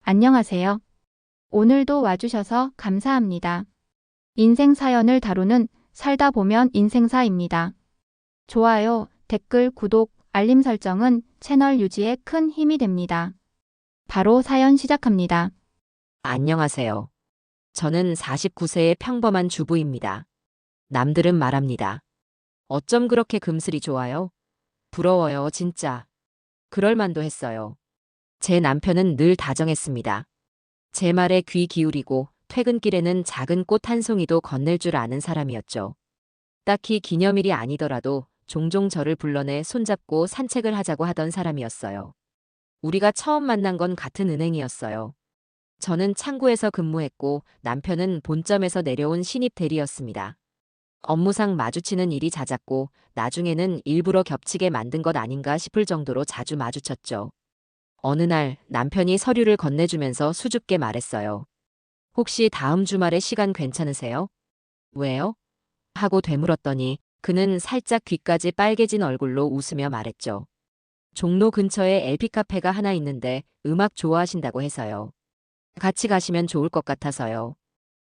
안녕하세요. 오늘도 와주셔서 감사합니다. 인생 사연을 다루는 살다 보면 인생사입니다. 좋아요, 댓글, 구독, 알림 설정은 채널 유지에 큰 힘이 됩니다. 바로 사연 시작합니다. 안녕하세요. 저는 49세의 평범한 주부입니다. 남들은 말합니다. 어쩜 그렇게 금슬이 좋아요? 부러워요, 진짜. 그럴 만도 했어요. 제 남편은 늘 다정했습니다. 제 말에 귀 기울이고 퇴근길에는 작은 꽃 한 송이도 건넬 줄 아는 사람이었죠. 딱히 기념일이 아니더라도 종종 저를 불러내 손잡고 산책을 하자고 하던 사람이었어요. 우리가 처음 만난 건 같은 은행이었어요. 저는 창구에서 근무했고 남편은 본점에서 내려온 신입 대리였습니다. 업무상 마주치는 일이 잦았고 나중에는 일부러 겹치게 만든 것 아닌가 싶을 정도로 자주 마주쳤죠. 어느 날 남편이 서류를 건네주면서 수줍게 말했어요. 혹시 다음 주말에 시간 괜찮으세요? 왜요? 하고 되물었더니 그는 살짝 귀까지 빨개진 얼굴로 웃으며 말했죠. 종로 근처에 LP 카페가 하나 있는데 음악 좋아하신다고 해서요. 같이 가시면 좋을 것 같아서요.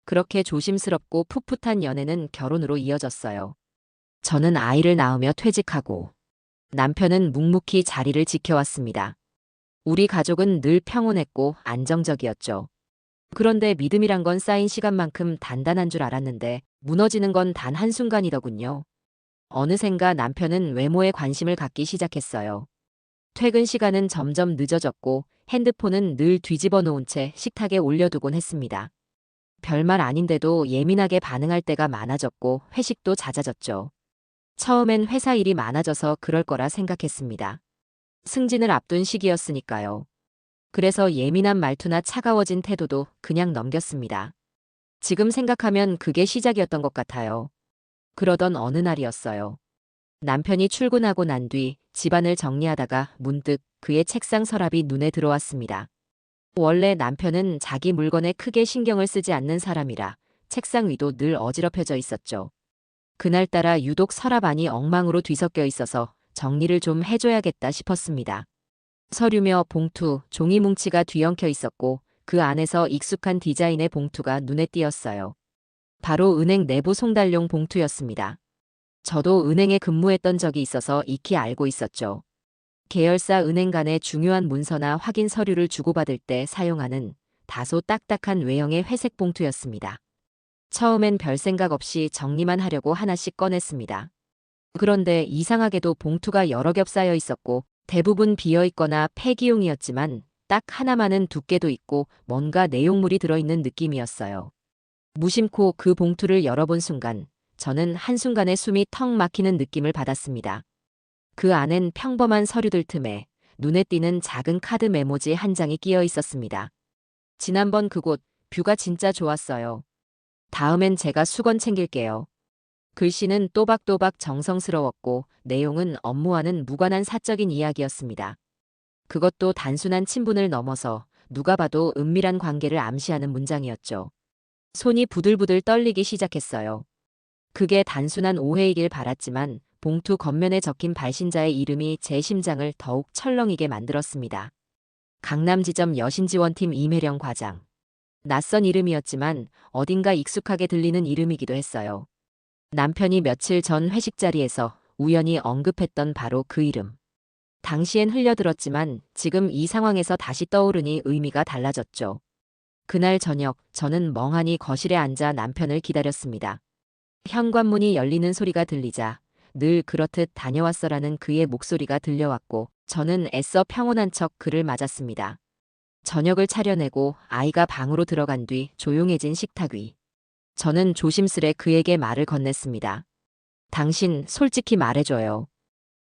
그렇게 조심스럽고 풋풋한 연애는 결혼으로 이어졌어요. 저는 아이를 낳으며 퇴직하고 남편은 묵묵히 자리를 지켜왔습니다. 우리 가족은 늘 평온했고 안정적이었죠. 그런데 믿음이란 건 쌓인 시간만큼 단단한 줄 알았는데 무너지는 건 단 한순간이더군요. 어느샌가 남편은 외모에 관심을 갖기 시작했어요. 퇴근 시간은 점점 늦어졌고 핸드폰은 늘 뒤집어 놓은 채 식탁에 올려두곤 했습니다. 별말 아닌데도 예민하게 반응할 때가 많아졌고 회식도 잦아졌죠. 처음엔 회사 일이 많아져서 그럴 거라 생각했습니다. 승진을 앞둔 시기였으니까요. 그래서 예민한 말투나 차가워진 태도도 그냥 넘겼습니다. 지금 생각하면 그게 시작이었던 것 같아요. 그러던 어느 날이었어요. 남편이 출근하고 난 뒤 집안을 정리하다가 문득 그의 책상 서랍이 눈에 들어왔습니다. 원래 남편은 자기 물건에 크게 신경을 쓰지 않는 사람이라 책상 위도 늘 어지럽혀져 있었죠. 그날따라 유독 서랍 안이 엉망으로 뒤섞여 있어서 정리를 좀 해줘야겠다 싶었습니다. 서류며 봉투, 종이 뭉치가 뒤엉켜 있었고 그 안에서 익숙한 디자인의 봉투가 눈에 띄었어요. 바로 은행 내부 송달용 봉투였습니다. 저도 은행에 근무했던 적이 있어서 익히 알고 있었죠. 계열사 은행 간의 중요한 문서나 확인 서류를 주고받을 때 사용하는 다소 딱딱한 외형의 회색 봉투였습니다. 처음엔 별 생각 없이 정리만 하려고 하나씩 꺼냈습니다. 그런데 이상하게도 봉투가 여러 겹 쌓여 있었고 대부분 비어 있거나 폐기용이었지만 딱 하나만은 두께도 있고 뭔가 내용물이 들어있는 느낌이었어요. 무심코 그 봉투를 열어본 순간 저는 한순간에 숨이 턱 막히는 느낌을 받았습니다. 그 안엔 평범한 서류들 틈에 눈에 띄는 작은 카드 메모지 한 장이 끼어 있었습니다. 지난번 그곳 뷰가 진짜 좋았어요. 다음엔 제가 수건 챙길게요. 글씨는 또박또박 정성스러웠고 내용은 업무와는 무관한 사적인 이야기였습니다. 그것도 단순한 친분을 넘어서 누가 봐도 은밀한 관계를 암시하는 문장이었죠. 손이 부들부들 떨리기 시작했어요. 그게 단순한 오해이길 바랐지만 봉투 겉면에 적힌 발신자의 이름이 제 심장을 더욱 철렁이게 만들었습니다. 강남지점 여신지원팀 임혜령 과장. 낯선 이름이었지만 어딘가 익숙하게 들리는 이름이기도 했어요. 남편이 며칠 전 회식 자리에서 우연히 언급했던 바로 그 이름. 당시엔 흘려들었지만 지금 이 상황에서 다시 떠오르니 의미가 달라졌죠. 그날 저녁 저는 멍하니 거실에 앉아 남편을 기다렸습니다. 현관문이 열리는 소리가 들리자 늘 그렇듯 다녀왔어라는 그의 목소리가 들려왔고 저는 애써 평온한 척 그를 맞았습니다. 저녁을 차려내고 아이가 방으로 들어간 뒤 조용해진 식탁 위. 저는 조심스레 그에게 말을 건넸습니다. 당신 솔직히 말해줘요.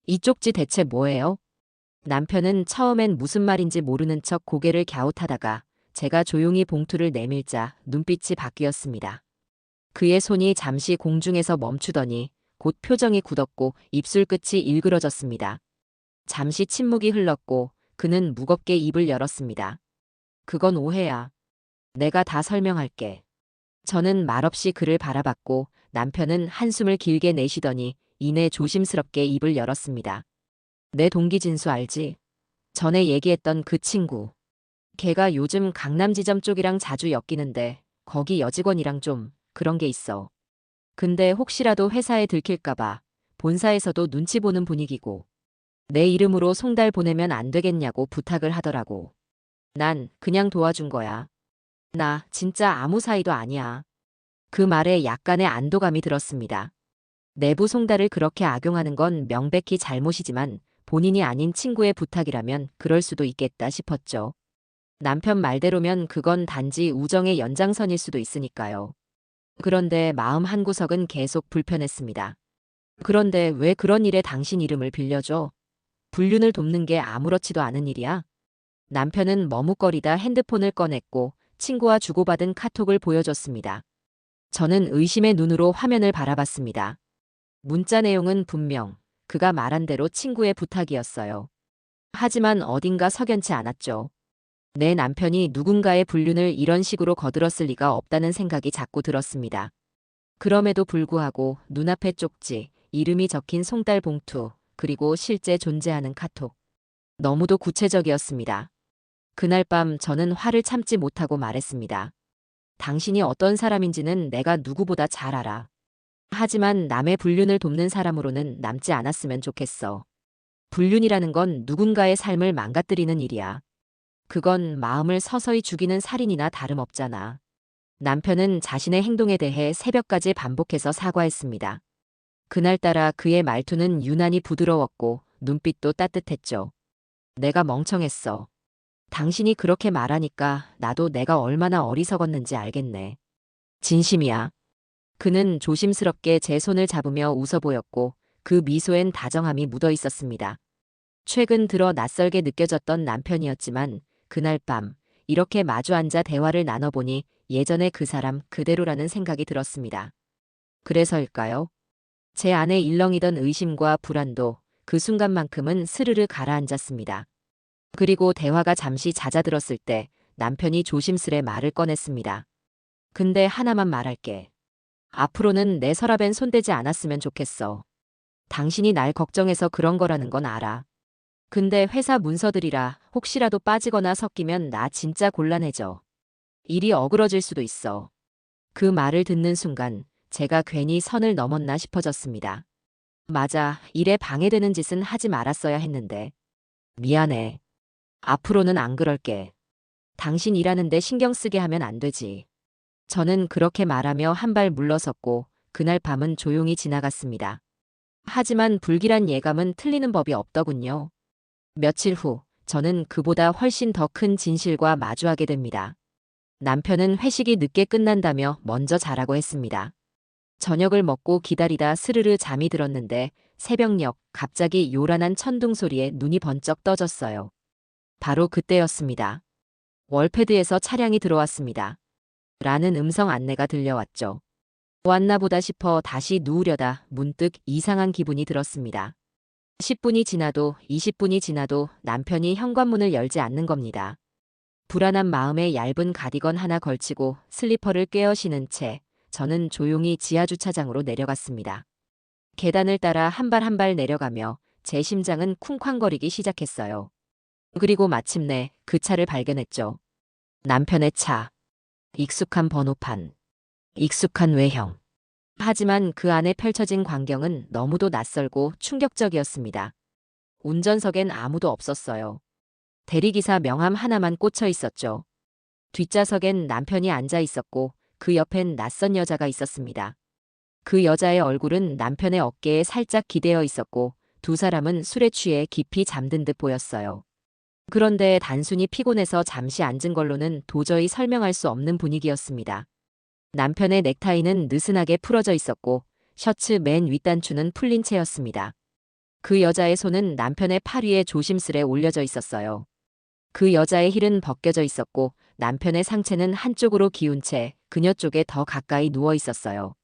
이 쪽지 대체 뭐예요? 남편은 처음엔 무슨 말인지 모르는 척 고개를 갸웃하다가 제가 조용히 봉투를 내밀자 눈빛이 바뀌었습니다. 그의 손이 잠시 공중에서 멈추더니 곧 표정이 굳었고 입술 끝이 일그러졌습니다. 잠시 침묵이 흘렀고 그는 무겁게 입을 열었습니다. 그건 오해야. 내가 다 설명할게. 저는 말없이 그를 바라봤고 남편은 한숨을 길게 내쉬더니 이내 조심스럽게 입을 열었습니다. 내 동기 진수 알지? 전에 얘기했던 그 친구. 걔가 요즘 강남지점 쪽이랑 자주 엮이는데 거기 여직원이랑 좀 그런 게 있어. 근데 혹시라도 회사에 들킬까봐 본사에서도 눈치 보는 분위기고 내 이름으로 송달 보내면 안 되겠냐고 부탁을 하더라고. 난 그냥 도와준 거야. 나 진짜 아무 사이도 아니야. 그 말에 약간의 안도감이 들었습니다. 내부 송달을 그렇게 악용하는 건 명백히 잘못이지만 본인이 아닌 친구의 부탁이라면 그럴 수도 있겠다 싶었죠. 남편 말대로면 그건 단지 우정의 연장선일 수도 있으니까요. 그런데 마음 한구석은 계속 불편했습니다. 그런데 왜 그런 일에 당신 이름을 빌려줘? 불륜을 돕는 게 아무렇지도 않은 일이야? 남편은 머뭇거리다 핸드폰을 꺼냈고 친구와 주고받은 카톡을 보여줬습니다. 저는 의심의 눈으로 화면을 바라봤습니다. 문자 내용은 분명 그가 말한 대로 친구의 부탁이었어요. 하지만 어딘가 석연치 않았죠. 내 남편이 누군가의 불륜을 이런 식으로 거들었을 리가 없다는 생각이 자꾸 들었습니다. 그럼에도 불구하고 눈앞에 쪽지, 이름이 적힌 송달 봉투, 그리고 실제 존재하는 카톡. 너무도 구체적이었습니다. 그날 밤 저는 화를 참지 못하고 말했습니다. 당신이 어떤 사람인지는 내가 누구보다 잘 알아. 하지만 남의 불륜을 돕는 사람으로는 남지 않았으면 좋겠어. 불륜이라는 건 누군가의 삶을 망가뜨리는 일이야. 그건 마음을 서서히 죽이는 살인이나 다름없잖아. 남편은 자신의 행동에 대해 새벽까지 반복해서 사과했습니다. 그날따라 그의 말투는 유난히 부드러웠고 눈빛도 따뜻했죠. 내가 멍청했어. 당신이 그렇게 말하니까 나도 내가 얼마나 어리석었는지 알겠네. 진심이야. 그는 조심스럽게 제 손을 잡으며 웃어 보였고 그 미소엔 다정함이 묻어 있었습니다. 최근 들어 낯설게 느껴졌던 남편이었지만 그날 밤 이렇게 마주 앉아 대화를 나눠보니 예전의 그 사람 그대로라는 생각이 들었습니다. 그래서일까요? 제 안에 일렁이던 의심과 불안도 그 순간만큼은 스르르 가라앉았습니다. 그리고 대화가 잠시 잦아들었을 때 남편이 조심스레 말을 꺼냈습니다. 근데 하나만 말할게. 앞으로는 내 서랍엔 손대지 않았으면 좋겠어. 당신이 날 걱정해서 그런 거라는 건 알아. 근데 회사 문서들이라 혹시라도 빠지거나 섞이면 나 진짜 곤란해져. 일이 어그러질 수도 있어. 그 말을 듣는 순간 제가 괜히 선을 넘었나 싶어졌습니다. 맞아, 일에 방해되는 짓은 하지 말았어야 했는데. 미안해. 앞으로는 안 그럴게. 당신 일하는데 신경 쓰게 하면 안 되지. 저는 그렇게 말하며 한 발 물러섰고 그날 밤은 조용히 지나갔습니다. 하지만 불길한 예감은 틀리는 법이 없더군요. 며칠 후 저는 그보다 훨씬 더 큰 진실과 마주하게 됩니다. 남편은 회식이 늦게 끝난다며 먼저 자라고 했습니다. 저녁을 먹고 기다리다 스르르 잠이 들었는데 새벽녘 갑자기 요란한 천둥 소리에 눈이 번쩍 떠졌어요. 바로 그때였습니다. 월패드에서 차량이 들어왔습니다. 라는 음성 안내가 들려왔죠. 왔나 보다 싶어 다시 누우려다 문득 이상한 기분이 들었습니다. 10분이 지나도 20분이 지나도 남편이 현관문을 열지 않는 겁니다. 불안한 마음에 얇은 가디건 하나 걸치고 슬리퍼를 꿰어 신은 채 저는 조용히 지하주차장으로 내려갔습니다. 계단을 따라 한 발 한 발 내려가며 제 심장은 쿵쾅거리기 시작했어요. 그리고 마침내 그 차를 발견했죠. 남편의 차. 익숙한 번호판. 익숙한 외형. 하지만 그 안에 펼쳐진 광경은 너무도 낯설고 충격적이었습니다. 운전석엔 아무도 없었어요. 대리기사 명함 하나만 꽂혀 있었죠. 뒷좌석엔 남편이 앉아 있었고 그 옆엔 낯선 여자가 있었습니다. 그 여자의 얼굴은 남편의 어깨에 살짝 기대어 있었고 두 사람은 술에 취해 깊이 잠든 듯 보였어요. 그런데 단순히 피곤해서 잠시 앉은 걸로는 도저히 설명할 수 없는 분위기였습니다. 남편의 넥타이는 느슨하게 풀어져 있었고 셔츠 맨 윗단추는 풀린 채였습니다. 그 여자의 손은 남편의 팔 위에 조심스레 올려져 있었어요. 그 여자의 힐은 벗겨져 있었고 남편의 상체는 한쪽으로 기운 채 그녀 쪽에 더 가까이 누워 있었어요.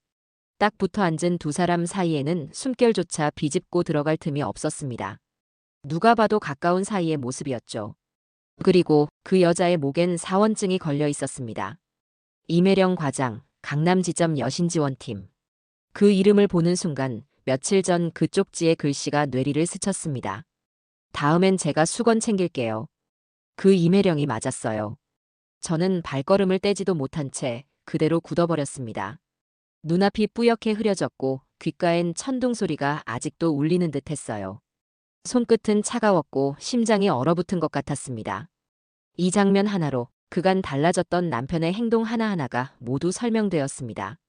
딱 붙어 앉은 두 사람 사이에는 숨결조차 비집고 들어갈 틈이 없었습니다. 누가 봐도 가까운 사이의 모습이었죠. 그리고 그 여자의 목엔 사원증이 걸려 있었습니다. 이매령 과장, 강남지점 여신지원팀. 그 이름을 보는 순간 며칠 전 그 쪽지의 글씨가 뇌리를 스쳤습니다. 다음엔 제가 수건 챙길게요. 그 임혜령이 맞았어요. 저는 발걸음을 떼지도 못한 채 그대로 굳어버렸습니다. 눈앞이 뿌옇게 흐려졌고 귓가엔 천둥 소리가 아직도 울리는 듯 했어요. 손끝은 차가웠고 심장이 얼어붙은 것 같았습니다. 이 장면 하나로 그간 달라졌던 남편의 행동 하나하나가 모두 설명되었습니다.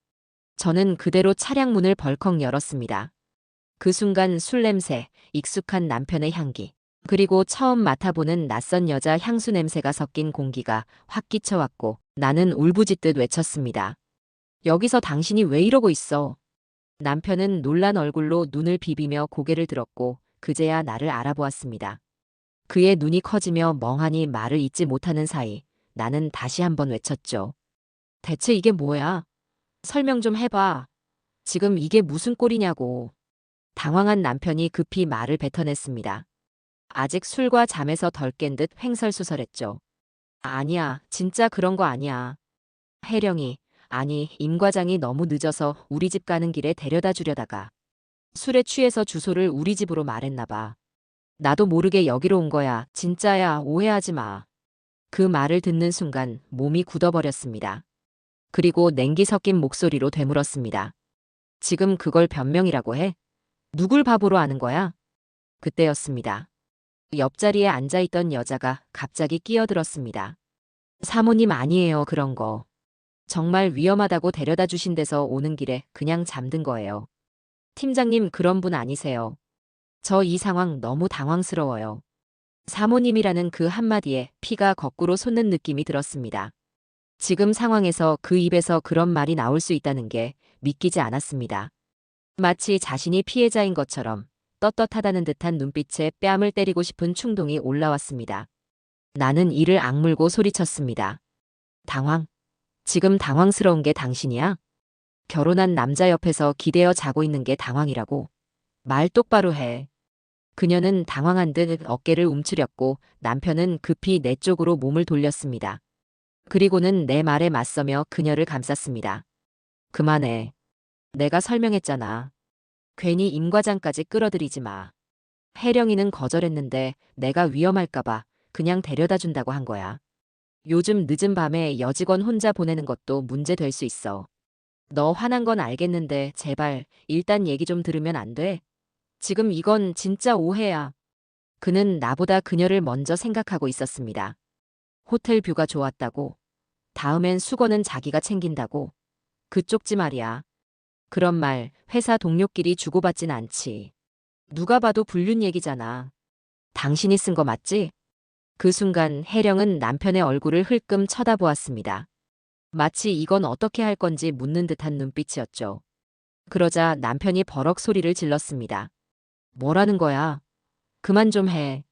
저는 그대로 차량 문을 벌컥 열었습니다. 그 순간 술 냄새, 익숙한 남편의 향기, 그리고 처음 맡아보는 낯선 여자 향수 냄새가 섞인 공기가 확 끼쳐왔고 나는 울부짖듯 외쳤습니다. 여기서 당신이 왜 이러고 있어? 남편은 놀란 얼굴로 눈을 비비며 고개를 들었고 그제야 나를 알아보았습니다. 그의 눈이 커지며 멍하니 말을 잇지 못하는 사이 나는 다시 한번 외쳤죠. 대체 이게 뭐야? 설명 좀 해봐. 지금 이게 무슨 꼴이냐고. 당황한 남편이 급히 말을 뱉어냈습니다. 아직 술과 잠에서 덜 깬 듯 횡설수설했죠. 아니야, 진짜 그런 거 아니야. 혜령이, 아니, 임 과장이 너무 늦어서 우리 집 가는 길에 데려다 주려다가 술에 취해서 주소를 우리 집으로 말했나 봐. 나도 모르게 여기로 온 거야. 진짜야, 오해하지 마. 그 말을 듣는 순간 몸이 굳어버렸습니다. 그리고 냉기 섞인 목소리로 되물었습니다. 지금 그걸 변명이라고 해? 누굴 바보로 아는 거야? 그때였습니다. 옆자리에 앉아있던 여자가 갑자기 끼어들었습니다. 사모님 아니에요, 그런 거. 정말 위험하다고 데려다 주신 데서 오는 길에 그냥 잠든 거예요. 팀장님 그런 분 아니세요. 저 이 상황 너무 당황스러워요. 사모님이라는 그 한마디에 피가 거꾸로 솟는 느낌이 들었습니다. 지금 상황에서 그 입에서 그런 말이 나올 수 있다는 게 믿기지 않았습니다. 마치 자신이 피해자인 것처럼 떳떳하다는 듯한 눈빛에 뺨을 때리고 싶은 충동이 올라왔습니다. 나는 이를 악물고 소리쳤습니다. 당황? 지금 당황스러운 게 당신이야? 결혼한 남자 옆에서 기대어 자고 있는 게 당황이라고? 말 똑바로 해. 그녀는 당황한 듯 어깨를 움츠렸고 남편은 급히 내 쪽으로 몸을 돌렸습니다. 그리고는 내 말에 맞서며 그녀를 감쌌습니다. 그만해. 내가 설명했잖아. 괜히 임 과장까지 끌어들이지 마. 혜령이는 거절했는데 내가 위험할까봐 그냥 데려다 준다고 한 거야. 요즘 늦은 밤에 여직원 혼자 보내는 것도 문제 될 수 있어. 너 화난 건 알겠는데 제발 일단 얘기 좀 들으면 안 돼? 지금 이건 진짜 오해야. 그는 나보다 그녀를 먼저 생각하고 있었습니다. 호텔 뷰가 좋았다고. 다음엔 수건은 자기가 챙긴다고. 그 쪽지 말이야. 그런 말 회사 동료끼리 주고받진 않지. 누가 봐도 불륜 얘기잖아. 당신이 쓴 거 맞지? 그 순간 혜령은 남편의 얼굴을 흘끔 쳐다보았습니다. 마치 이건 어떻게 할 건지 묻는 듯한 눈빛이었죠. 그러자 남편이 버럭 소리를 질렀습니다. 뭐라는 거야? 그만 좀 해.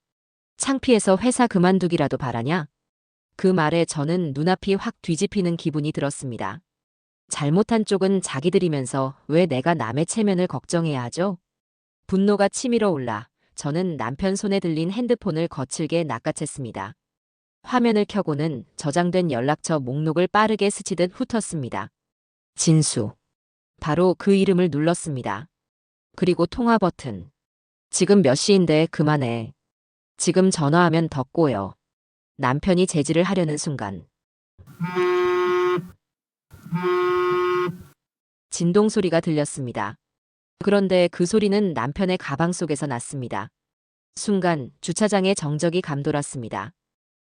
창피해서 회사 그만두기라도 바라냐? 그 말에 저는 눈앞이 확 뒤집히는 기분이 들었습니다. 잘못한 쪽은 자기들이면서 왜 내가 남의 체면을 걱정해야 하죠? 분노가 치밀어 올라 저는 남편 손에 들린 핸드폰을 거칠게 낚아챘습니다. 화면을 켜고는 저장된 연락처 목록을 빠르게 스치듯 훑었습니다. 진수. 바로 그 이름을 눌렀습니다. 그리고 통화 버튼. 지금 몇 시인데 그만해. 지금 전화하면 더 꼬여. 남편이 제지를 하려는 순간. 진동 소리가 들렸습니다. 그런데 그 소리는 남편의 가방 속에서 났습니다. 순간 주차장에 정적이 감돌았습니다.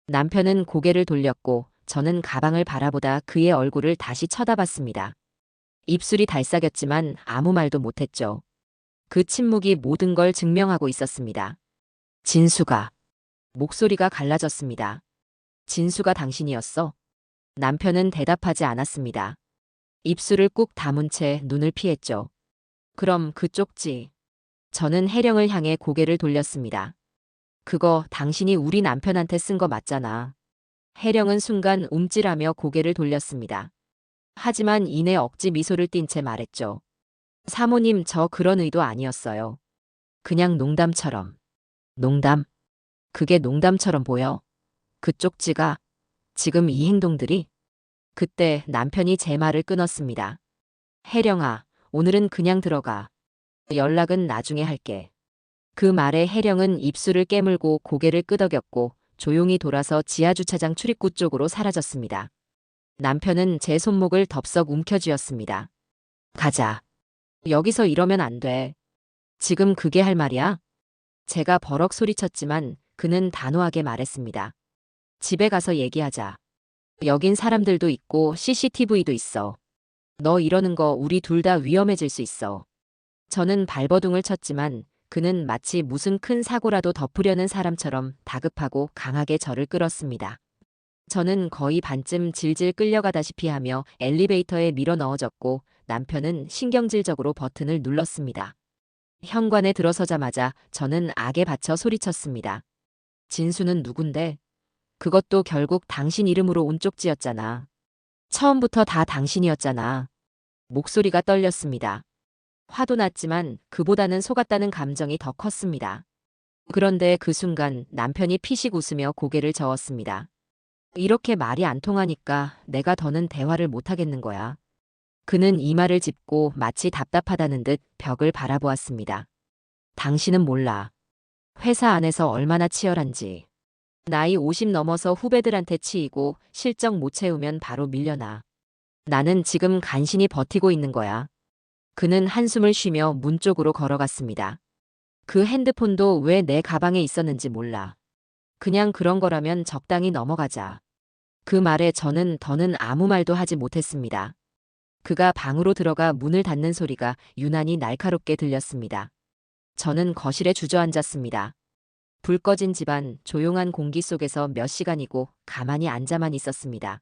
남편은 고개를 돌렸고 저는 가방을 바라보다 그의 얼굴을 다시 쳐다봤습니다. 입술이 달싹였지만 아무 말도 못했죠. 그 침묵이 모든 걸 증명하고 있었습니다. 진수가. 목소리가 갈라졌습니다. 진수가 당신이었어? 남편은 대답하지 않았습니다. 입술을 꾹 다문 채 눈을 피했죠. 그럼 그 쪽지. 저는 혜령을 향해 고개를 돌렸습니다. 그거 당신이 우리 남편한테 쓴 거 맞잖아. 혜령은 순간 움찔하며 고개를 돌렸습니다. 하지만 이내 억지 미소를 띤 채 말했죠. 사모님 저 그런 의도 아니었어요. 그냥 농담처럼. 농담? 그게 농담처럼 보여? 그 쪽지가? 지금 이 행동들이? 그때 남편이 제 말을 끊었습니다. 혜령아, 오늘은 그냥 들어가. 연락은 나중에 할게. 그 말에 혜령은 입술을 깨물고 고개를 끄덕였고 조용히 돌아서 지하주차장 출입구 쪽으로 사라졌습니다. 남편은 제 손목을 덥석 움켜쥐었습니다. 가자. 여기서 이러면 안 돼. 지금 그게 할 말이야? 제가 버럭 소리쳤지만 그는 단호하게 말했습니다. 집에 가서 얘기하자. 여긴 사람들도 있고 CCTV도 있어. 너 이러는 거 우리 둘 다 위험해질 수 있어. 저는 발버둥을 쳤지만 그는 마치 무슨 큰 사고라도 덮으려는 사람처럼 다급하고 강하게 저를 끌었습니다. 저는 거의 반쯤 질질 끌려가다시피 하며 엘리베이터에 밀어 넣어졌고 남편은 신경질적으로 버튼을 눌렀습니다. 현관에 들어서자마자 저는 악에 받쳐 소리쳤습니다. 진수는 누군데? 그것도 결국 당신 이름으로 온 쪽지였잖아. 처음부터 다 당신이었잖아. 목소리가 떨렸습니다. 화도 났지만 그보다는 속았다는 감정이 더 컸습니다. 그런데 그 순간 남편이 피식 웃으며 고개를 저었습니다. 이렇게 말이 안 통하니까 내가 더는 대화를 못하겠는 거야. 그는 이마를 짚고 마치 답답하다는 듯 벽을 바라보았습니다. 당신은 몰라. 회사 안에서 얼마나 치열한지. 나이 50 넘어서 후배들한테 치이고 실적 못 채우면 바로 밀려나. 나는 지금 간신히 버티고 있는 거야. 그는 한숨을 쉬며 문 쪽으로 걸어갔습니다. 그 핸드폰도 왜 내 가방에 있었는지 몰라. 그냥 그런 거라면 적당히 넘어가자. 그 말에 저는 더는 아무 말도 하지 못했습니다. 그가 방으로 들어가 문을 닫는 소리가 유난히 날카롭게 들렸습니다. 저는 거실에 주저앉았습니다. 불 꺼진 집안, 조용한 공기 속에서 몇 시간이고 가만히 앉아만 있었습니다.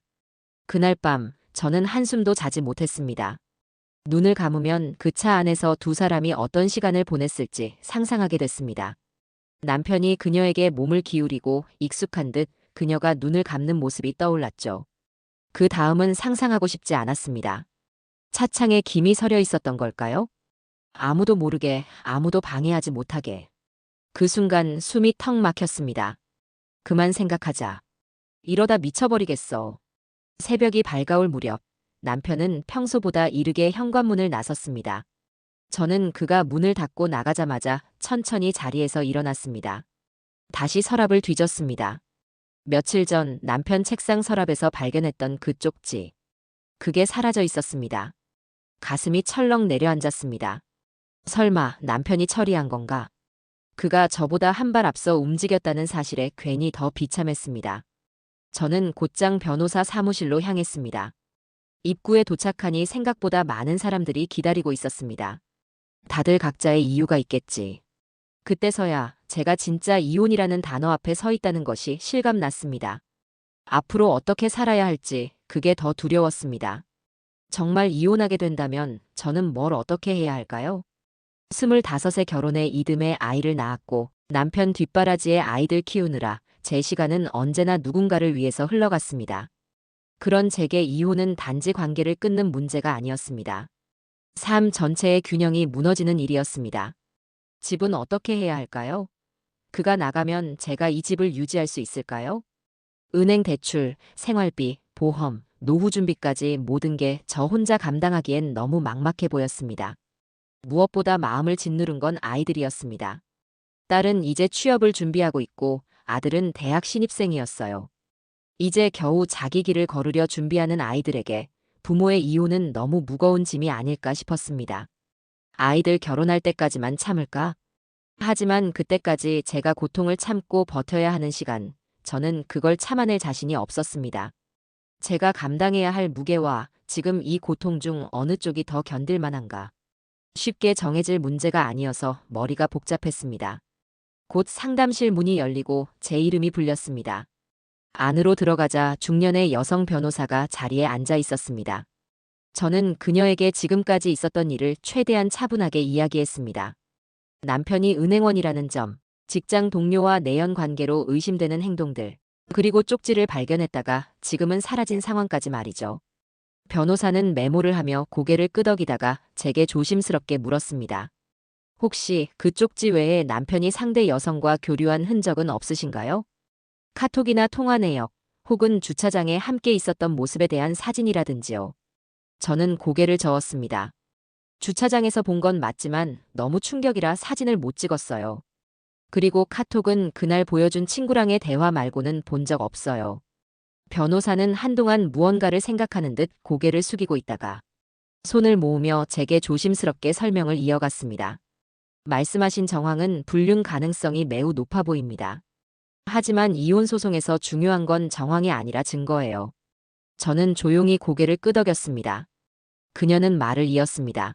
그날 밤 저는 한숨도 자지 못했습니다. 눈을 감으면 그 차 안에서 두 사람이 어떤 시간을 보냈을지 상상하게 됐습니다. 남편이 그녀에게 몸을 기울이고 익숙한 듯 그녀가 눈을 감는 모습이 떠올랐죠. 그 다음은 상상하고 싶지 않았습니다. 차창에 김이 서려 있었던 걸까요? 아무도 모르게, 아무도 방해하지 못하게. 그 순간 숨이 턱 막혔습니다. 그만 생각하자. 이러다 미쳐버리겠어. 새벽이 밝아올 무렵 남편은 평소보다 이르게 현관문을 나섰습니다. 저는 그가 문을 닫고 나가자마자 천천히 자리에서 일어났습니다. 다시 서랍을 뒤졌습니다. 며칠 전 남편 책상 서랍에서 발견했던 그 쪽지. 그게 사라져 있었습니다. 가슴이 철렁 내려앉았습니다. 설마 남편이 처리한 건가? 그가 저보다 한 발 앞서 움직였다는 사실에 괜히 더 비참했습니다. 저는 곧장 변호사 사무실로 향했습니다. 입구에 도착하니 생각보다 많은 사람들이 기다리고 있었습니다. 다들 각자의 이유가 있겠지. 그때서야 제가 진짜 이혼이라는 단어 앞에 서 있다는 것이 실감났습니다. 앞으로 어떻게 살아야 할지 그게 더 두려웠습니다. 정말 이혼하게 된다면 저는 뭘 어떻게 해야 할까요? 25세 결혼해 이듬해 아이를 낳았고 남편 뒷바라지에 아이들 키우느라 제 시간은 언제나 누군가를 위해서 흘러갔습니다. 그런 제게 이혼은 단지 관계를 끊는 문제가 아니었습니다. 삶 전체의 균형이 무너지는 일이었습니다. 집은 어떻게 해야 할까요? 그가 나가면 제가 이 집을 유지할 수 있을까요? 은행 대출, 생활비, 보험, 노후 준비까지 모든 게 저 혼자 감당하기엔 너무 막막해 보였습니다. 무엇보다 마음을 짓누른 건 아이들이었습니다. 딸은 이제 취업을 준비하고 있고 아들은 대학 신입생이었어요. 이제 겨우 자기 길을 걸으려 준비하는 아이들에게 부모의 이혼은 너무 무거운 짐이 아닐까 싶었습니다. 아이들 결혼할 때까지만 참을까? 하지만 그때까지 제가 고통을 참고 버텨야 하는 시간, 저는 그걸 참아낼 자신이 없었습니다. 제가 감당해야 할 무게와 지금 이 고통 중 어느 쪽이 더 견딜 만한가? 쉽게 정해질 문제가 아니어서 머리가 복잡했습니다. 곧 상담실 문이 열리고 제 이름이 불렸습니다. 안으로 들어가자 중년의 여성 변호사가 자리에 앉아 있었습니다. 저는 그녀에게 지금까지 있었던 일을 최대한 차분하게 이야기했습니다. 남편이 은행원이라는 점, 직장 동료와 내연 관계로 의심되는 행동들, 그리고 쪽지를 발견했다가 지금은 사라진 상황까지 말이죠. 변호사는 메모를 하며 고개를 끄덕이다가 제게 조심스럽게 물었습니다. 혹시 그 쪽지 외에 남편이 상대 여성과 교류한 흔적은 없으신가요? 카톡이나 통화 내역, 혹은 주차장에 함께 있었던 모습에 대한 사진이라든지요. 저는 고개를 저었습니다. 주차장에서 본 건 맞지만 너무 충격이라 사진을 못 찍었어요. 그리고 카톡은 그날 보여준 친구랑의 대화 말고는 본 적 없어요. 변호사는 한동안 무언가를 생각하는 듯 고개를 숙이고 있다가 손을 모으며 제게 조심스럽게 설명을 이어갔습니다. 말씀하신 정황은 불륜 가능성이 매우 높아 보입니다. 하지만 이혼 소송에서 중요한 건 정황이 아니라 증거예요. 저는 조용히 고개를 끄덕였습니다. 그녀는 말을 이었습니다.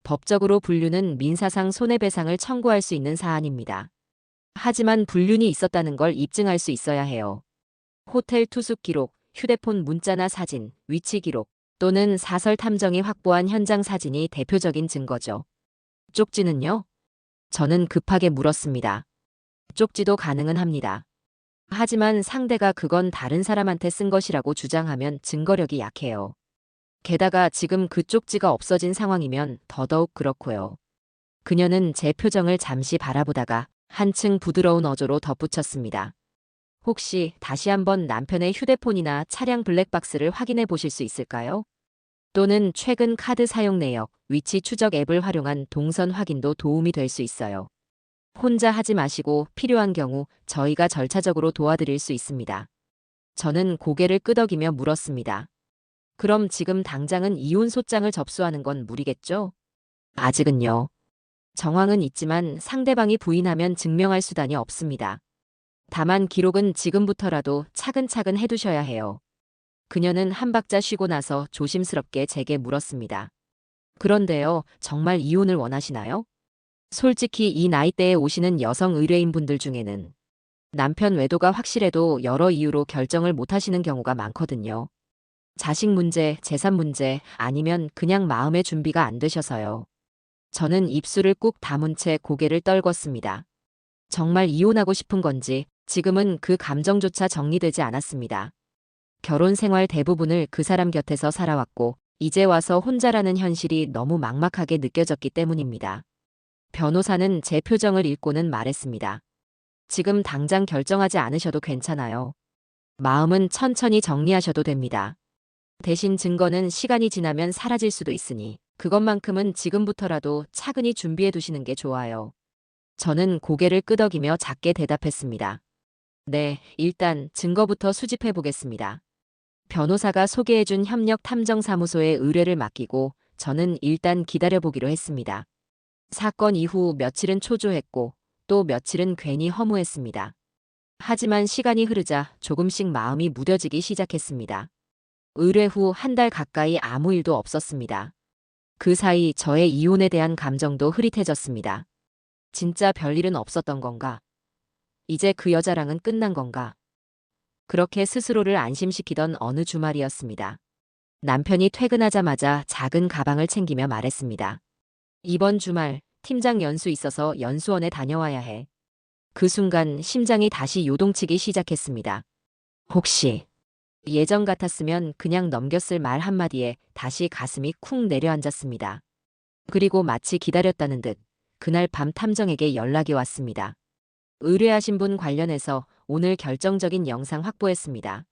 법적으로 불륜은 민사상 손해배상을 청구할 수 있는 사안입니다. 하지만 불륜이 있었다는 걸 입증할 수 있어야 해요. 호텔 투숙 기록, 휴대폰 문자나 사진, 위치 기록 또는 사설 탐정이 확보한 현장 사진이 대표적인 증거죠. 쪽지는요? 저는 급하게 물었습니다. 쪽지도 가능은 합니다. 하지만 상대가 그건 다른 사람한테 쓴 것이라고 주장하면 증거력이 약해요. 게다가 지금 그 쪽지가 없어진 상황이면 더더욱 그렇고요. 그녀는 제 표정을 잠시 바라보다가 한층 부드러운 어조로 덧붙였습니다. 혹시 다시 한번 남편의 휴대폰이나 차량 블랙박스를 확인해 보실 수 있을까요? 또는 최근 카드 사용 내역, 위치 추적 앱을 활용한 동선 확인도 도움이 될 수 있어요. 혼자 하지 마시고 필요한 경우 저희가 절차적으로 도와드릴 수 있습니다. 저는 고개를 끄덕이며 물었습니다. 그럼 지금 당장은 이혼 소장을 접수하는 건 무리겠죠? 아직은요. 정황은 있지만 상대방이 부인하면 증명할 수단이 없습니다. 다만 기록은 지금부터라도 차근차근 해두셔야 해요. 그녀는 한 박자 쉬고 나서 조심스럽게 제게 물었습니다. 그런데요, 정말 이혼을 원하시나요? 솔직히 이 나이대에 오시는 여성 의뢰인분들 중에는 남편 외도가 확실해도 여러 이유로 결정을 못 하시는 경우가 많거든요. 자식 문제, 재산 문제, 아니면 그냥 마음의 준비가 안 되셔서요. 저는 입술을 꾹 다문 채 고개를 떨궜습니다. 정말 이혼하고 싶은 건지 지금은 그 감정조차 정리되지 않았습니다. 결혼 생활 대부분을 그 사람 곁에서 살아왔고 이제 와서 혼자라는 현실이 너무 막막하게 느껴졌기 때문입니다. 변호사는 제 표정을 읽고는 말했습니다. 지금 당장 결정하지 않으셔도 괜찮아요. 마음은 천천히 정리하셔도 됩니다. 대신 증거는 시간이 지나면 사라질 수도 있으니 그것만큼은 지금부터라도 차근히 준비해 두시는 게 좋아요. 저는 고개를 끄덕이며 작게 대답했습니다. 네, 일단 증거부터 수집해 보겠습니다. 변호사가 소개해준 협력탐정사무소에 의뢰를 맡기고 저는 일단 기다려보기로 했습니다. 사건 이후 며칠은 초조했고 또 며칠은 괜히 허무했습니다. 하지만 시간이 흐르자 조금씩 마음이 무뎌지기 시작했습니다. 의뢰 후 한 달 가까이 아무 일도 없었습니다. 그 사이 저의 이혼에 대한 감정도 흐릿해졌습니다. 진짜 별일은 없었던 건가? 이제 그 여자랑은 끝난 건가? 그렇게 스스로를 안심시키던 어느 주말이었습니다. 남편이 퇴근하자마자 작은 가방을 챙기며 말했습니다. 이번 주말 팀장 연수 있어서 연수원에 다녀와야 해. 그 순간 심장이 다시 요동치기 시작했습니다. 혹시 예전 같았으면 그냥 넘겼을 말 한마디에 다시 가슴이 쿵 내려앉았습니다. 그리고 마치 기다렸다는 듯 그날 밤 탐정에게 연락이 왔습니다. 의뢰하신 분 관련해서 오늘 결정적인 영상 확보했습니다.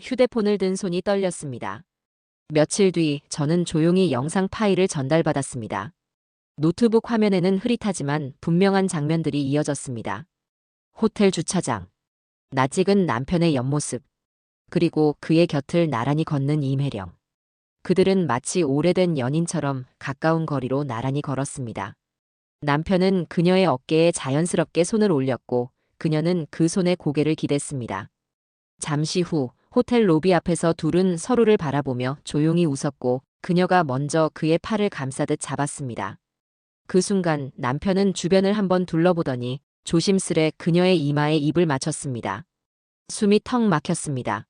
휴대폰을 든 손이 떨렸습니다. 며칠 뒤 저는 조용히 영상 파일을 전달받았습니다. 노트북 화면에는 흐릿하지만 분명한 장면들이 이어졌습니다. 호텔 주차장, 낯익은 남편의 옆모습, 그리고 그의 곁을 나란히 걷는 임혜령. 그들은 마치 오래된 연인처럼 가까운 거리로 나란히 걸었습니다. 남편은 그녀의 어깨에 자연스럽게 손을 올렸고 그녀는 그 손에 고개를 기댔습니다. 잠시 후 호텔 로비 앞에서 둘은 서로를 바라보며 조용히 웃었고 그녀가 먼저 그의 팔을 감싸듯 잡았습니다. 그 순간 남편은 주변을 한번 둘러보더니 조심스레 그녀의 이마에 입을 맞췄습니다. 숨이 턱 막혔습니다.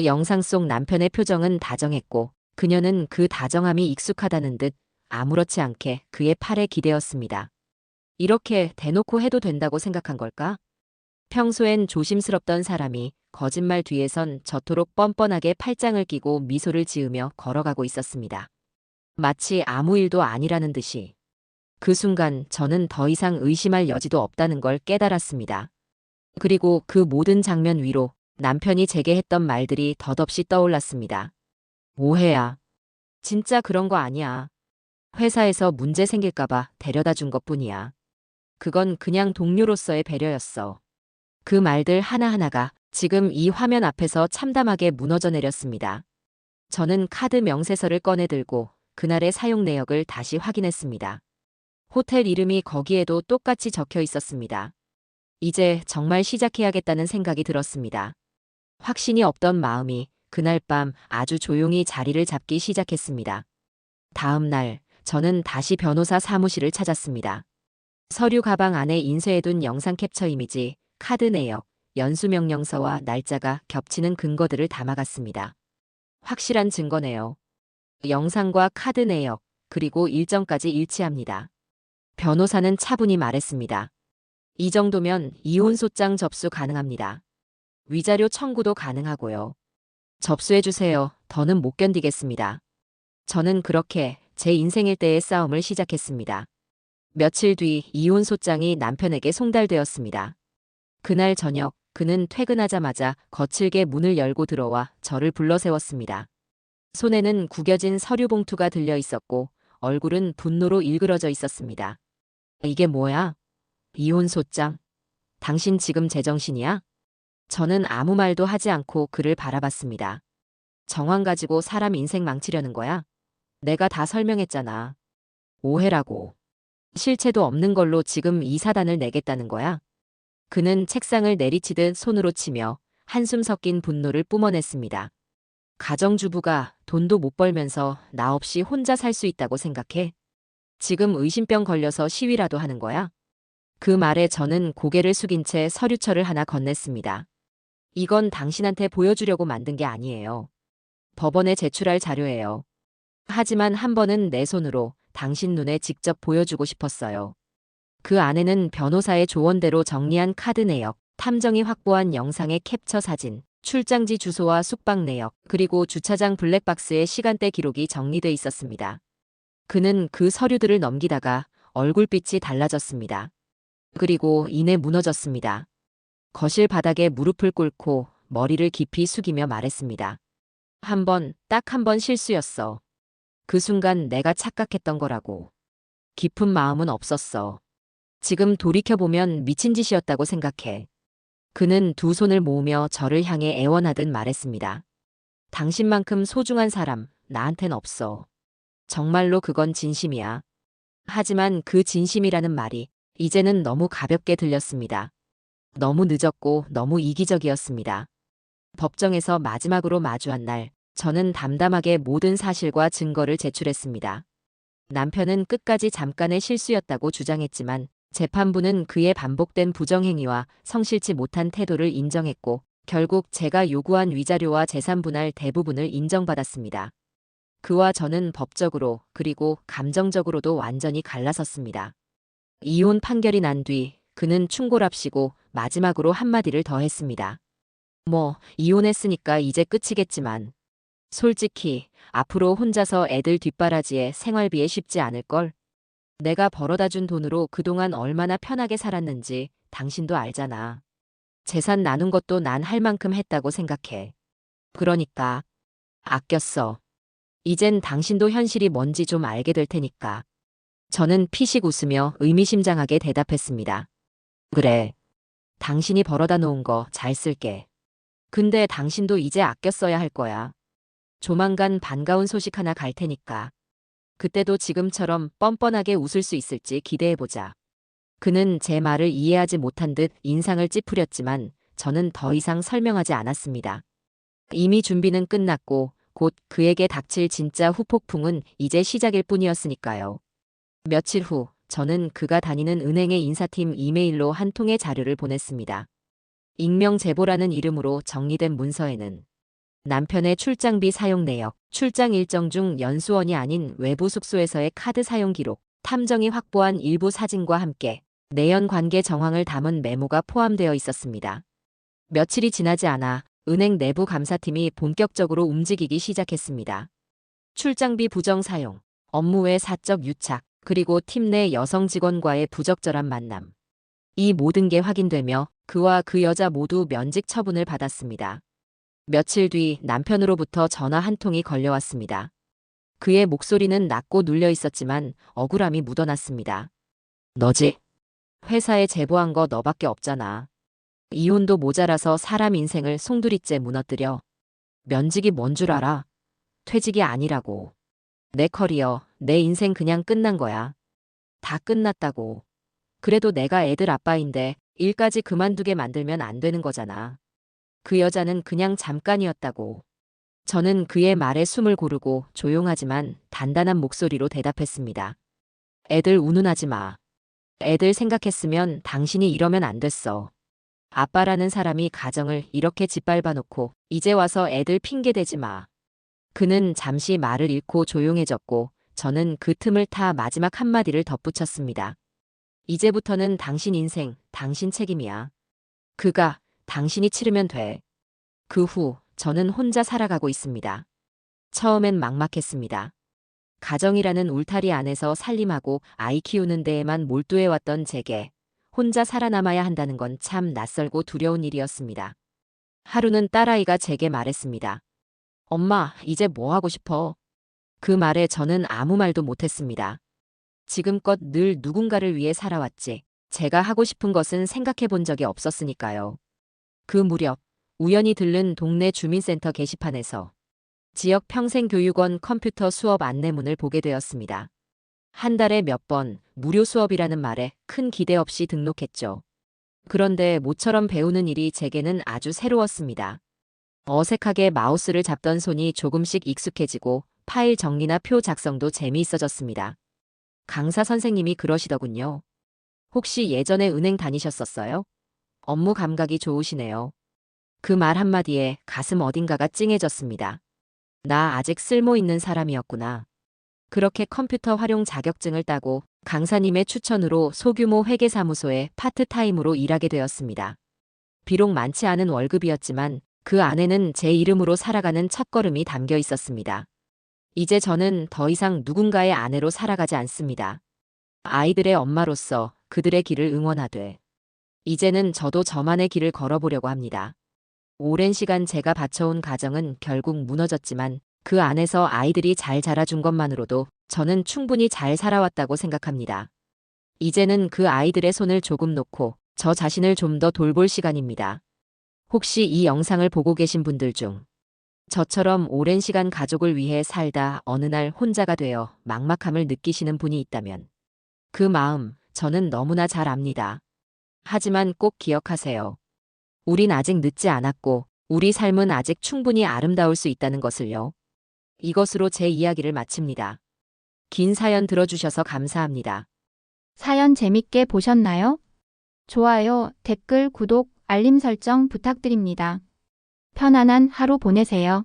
영상 속 남편의 표정은 다정했고 그녀는 그 다정함이 익숙하다는 듯 아무렇지 않게 그의 팔에 기대었습니다. 이렇게 대놓고 해도 된다고 생각한 걸까? 평소엔 조심스럽던 사람이 거짓말 뒤에선 저토록 뻔뻔하게 팔짱을 끼고 미소를 지으며 걸어가고 있었습니다. 마치 아무 일도 아니라는 듯이. 그 순간 저는 더 이상 의심할 여지도 없다는 걸 깨달았습니다. 그리고 그 모든 장면 위로 남편이 제게 했던 말들이 덧없이 떠올랐습니다. 오해야. 진짜 그런 거 아니야. 회사에서 문제 생길까봐 데려다 준 것뿐이야. 그건 그냥 동료로서의 배려였어. 그 말들 하나하나가 지금 이 화면 앞에서 참담하게 무너져 내렸습니다. 저는 카드 명세서를 꺼내 들고 그날의 사용 내역을 다시 확인했습니다. 호텔 이름이 거기에도 똑같이 적혀 있었습니다. 이제 정말 시작해야겠다는 생각이 들었습니다. 확신이 없던 마음이 그날 밤 아주 조용히 자리를 잡기 시작했습니다. 다음 날 저는 다시 변호사 사무실을 찾았습니다. 서류 가방 안에 인쇄해둔 영상 캡처 이미지, 카드 내역, 연수명령서와 날짜가 겹치는 근거들을 담아갔습니다. 확실한 증거네요. 영상과 카드 내역, 그리고 일정까지 일치합니다. 변호사는 차분히 말했습니다. 이 정도면 이혼소장 접수 가능합니다. 위자료 청구도 가능하고요. 접수해주세요. 더는 못 견디겠습니다. 저는 그렇게 제 인생 일대의 싸움을 시작했습니다. 며칠 뒤 이혼소장이 남편에게 송달되었습니다. 그날 저녁 그는 퇴근하자마자 거칠게 문을 열고 들어와 저를 불러세웠습니다. 손에는 구겨진 서류 봉투가 들려 있었고 얼굴은 분노로 일그러져 있었습니다. 이게 뭐야? 이혼소장? 당신 지금 제정신이야? 저는 아무 말도 하지 않고 그를 바라봤습니다. 정황 가지고 사람 인생 망치려는 거야? 내가 다 설명했잖아. 오해라고. 실체도 없는 걸로 지금 이 사단을 내겠다는 거야? 그는 책상을 내리치듯 손으로 치며 한숨 섞인 분노를 뿜어냈습니다. 가정주부가 돈도 못 벌면서 나 없이 혼자 살 수 있다고 생각해? 지금 의심병 걸려서 시위라도 하는 거야? 그 말에 저는 고개를 숙인 채 서류철을 하나 건넸습니다. 이건 당신한테 보여주려고 만든 게 아니에요. 법원에 제출할 자료예요. 하지만 한 번은 내 손으로 당신 눈에 직접 보여주고 싶었어요. 그 안에는 변호사의 조언대로 정리한 카드 내역, 탐정이 확보한 영상의 캡처 사진, 출장지 주소와 숙박 내역, 그리고 주차장 블랙박스의 시간대 기록이 정리돼 있었습니다. 그는 그 서류들을 넘기다가 얼굴빛이 달라졌습니다. 그리고 이내 무너졌습니다. 거실 바닥에 무릎을 꿇고 머리를 깊이 숙이며 말했습니다. 딱 한 번 실수였어. 그 순간 내가 착각했던 거라고. 깊은 마음은 없었어. 지금 돌이켜보면 미친 짓이었다고 생각해. 그는 두 손을 모으며 저를 향해 애원하듯 말했습니다. 당신만큼 소중한 사람 나한텐 없어. 정말로 그건 진심이야. 하지만 그 진심이라는 말이 이제는 너무 가볍게 들렸습니다. 너무 늦었고 너무 이기적이었습니다. 법정에서 마지막으로 마주한 날, 저는 담담하게 모든 사실과 증거를 제출했습니다. 남편은 끝까지 잠깐의 실수였다고 주장했지만 재판부는 그의 반복된 부정행위와 성실치 못한 태도를 인정했고 결국 제가 요구한 위자료와 재산 분할 대부분을 인정받았습니다. 그와 저는 법적으로 그리고 감정적으로도 완전히 갈라섰습니다. 이혼 판결이 난 뒤 그는 충고랍시고 마지막으로 한마디를 더 했습니다. 이혼했으니까 이제 끝이겠지만 솔직히 앞으로 혼자서 애들 뒷바라지에 생활비에 쉽지 않을걸? 내가 벌어다 준 돈으로 그동안 얼마나 편하게 살았는지 당신도 알잖아. 재산 나눈 것도 난 할 만큼 했다고 생각해. 그러니까 아꼈어. 이젠 당신도 현실이 뭔지 좀 알게 될 테니까. 저는 피식 웃으며 의미심장하게 대답했습니다. 그래. 당신이 벌어다 놓은 거 잘 쓸게. 근데 당신도 이제 아껴 써야 할 거야. 조만간 반가운 소식 하나 갈 테니까. 그때도 지금처럼 뻔뻔하게 웃을 수 있을지 기대해보자. 그는 제 말을 이해하지 못한 듯 인상을 찌푸렸지만 저는 더 이상 설명하지 않았습니다. 이미 준비는 끝났고 곧 그에게 닥칠 진짜 후폭풍은 이제 시작일 뿐이었으니까요. 며칠 후 저는 그가 다니는 은행의 인사팀 이메일로 한 통의 자료를 보냈습니다. 익명 제보라는 이름으로 정리된 문서에는 남편의 출장비 사용 내역, 출장 일정 중 연수원이 아닌 외부 숙소에서의 카드 사용 기록, 탐정이 확보한 일부 사진과 함께 내연 관계 정황을 담은 메모가 포함되어 있었습니다. 며칠이 지나지 않아 은행 내부 감사팀이 본격적으로 움직이기 시작했습니다. 출장비 부정 사용, 업무 외 사적 유착, 그리고 팀 내 여성 직원과의 부적절한 만남. 이 모든 게 확인되며 그와 그 여자 모두 면직 처분을 받았습니다. 며칠 뒤 남편으로부터 전화 한 통이 걸려왔습니다. 그의 목소리는 낮고 눌려 있었지만 억울함이 묻어났습니다. 너지? 회사에 제보한 거 너밖에 없잖아. 이혼도 모자라서 사람 인생을 송두리째 무너뜨려. 면직이 뭔 줄 알아? 퇴직이 아니라고. 내 커리어, 내 인생 그냥 끝난 거야. 다 끝났다고. 그래도 내가 애들 아빠인데 일까지 그만두게 만들면 안 되는 거잖아. 그 여자는 그냥 잠깐이었다고. 저는 그의 말에 숨을 고르고 조용하지만 단단한 목소리로 대답했습니다. 애들 운운하지 마. 애들 생각했으면 당신이 이러면 안 됐어. 아빠라는 사람이 가정을 이렇게 짓밟아 놓고 이제 와서 애들 핑계 대지 마. 그는 잠시 말을 잃고 조용해졌고 저는 그 틈을 타 마지막 한마디를 덧붙였습니다. 이제부터는 당신 인생, 당신 책임이야. 그가 당신이 치르면 돼. 그 후 저는 혼자 살아가고 있습니다. 처음엔 막막했습니다. 가정이라는 울타리 안에서 살림하고 아이 키우는 데에만 몰두해왔던 제게 혼자 살아남아야 한다는 건 참 낯설고 두려운 일이었습니다. 하루는 딸아이가 제게 말했습니다. 엄마, 이제 뭐 하고 싶어? 그 말에 저는 아무 말도 못했습니다. 지금껏 늘 누군가를 위해 살아왔지. 제가 하고 싶은 것은 생각해 본 적이 없었으니까요. 그 무렵 우연히 들른 동네 주민센터 게시판에서 지역 평생교육원 컴퓨터 수업 안내문을 보게 되었습니다. 한 달에 몇 번 무료 수업이라는 말에 큰 기대 없이 등록했죠. 그런데 모처럼 배우는 일이 제게는 아주 새로웠습니다. 어색하게 마우스를 잡던 손이 조금씩 익숙해지고 파일 정리나 표 작성도 재미있어졌습니다. 강사 선생님이 그러시더군요. 혹시 예전에 은행 다니셨었어요? 업무 감각이 좋으시네요. 그 말 한마디에 가슴 어딘가가 찡해졌습니다. 나 아직 쓸모 있는 사람이었구나. 그렇게 컴퓨터 활용 자격증을 따고 강사님의 추천으로 소규모 회계사무소에 파트타임으로 일하게 되었습니다. 비록 많지 않은 월급이었지만 그 안에는 제 이름으로 살아가는 첫걸음이 담겨 있었습니다. 이제 저는 더 이상 누군가의 아내로 살아가지 않습니다. 아이들의 엄마로서 그들의 길을 응원하되 이제는 저도 저만의 길을 걸어보려고 합니다. 오랜 시간 제가 바쳐온 가정은 결국 무너졌지만 그 안에서 아이들이 잘 자라준 것만으로도 저는 충분히 잘 살아왔다고 생각합니다. 이제는 그 아이들의 손을 조금 놓고 저 자신을 좀 더 돌볼 시간입니다. 혹시 이 영상을 보고 계신 분들 중 저처럼 오랜 시간 가족을 위해 살다 어느 날 혼자가 되어 막막함을 느끼시는 분이 있다면 그 마음 저는 너무나 잘 압니다. 하지만 꼭 기억하세요. 우린 아직 늦지 않았고 우리 삶은 아직 충분히 아름다울 수 있다는 것을요. 이것으로 제 이야기를 마칩니다. 긴 사연 들어주셔서 감사합니다. 사연 재밌게 보셨나요? 좋아요, 댓글, 구독, 알림 설정 부탁드립니다. 편안한 하루 보내세요.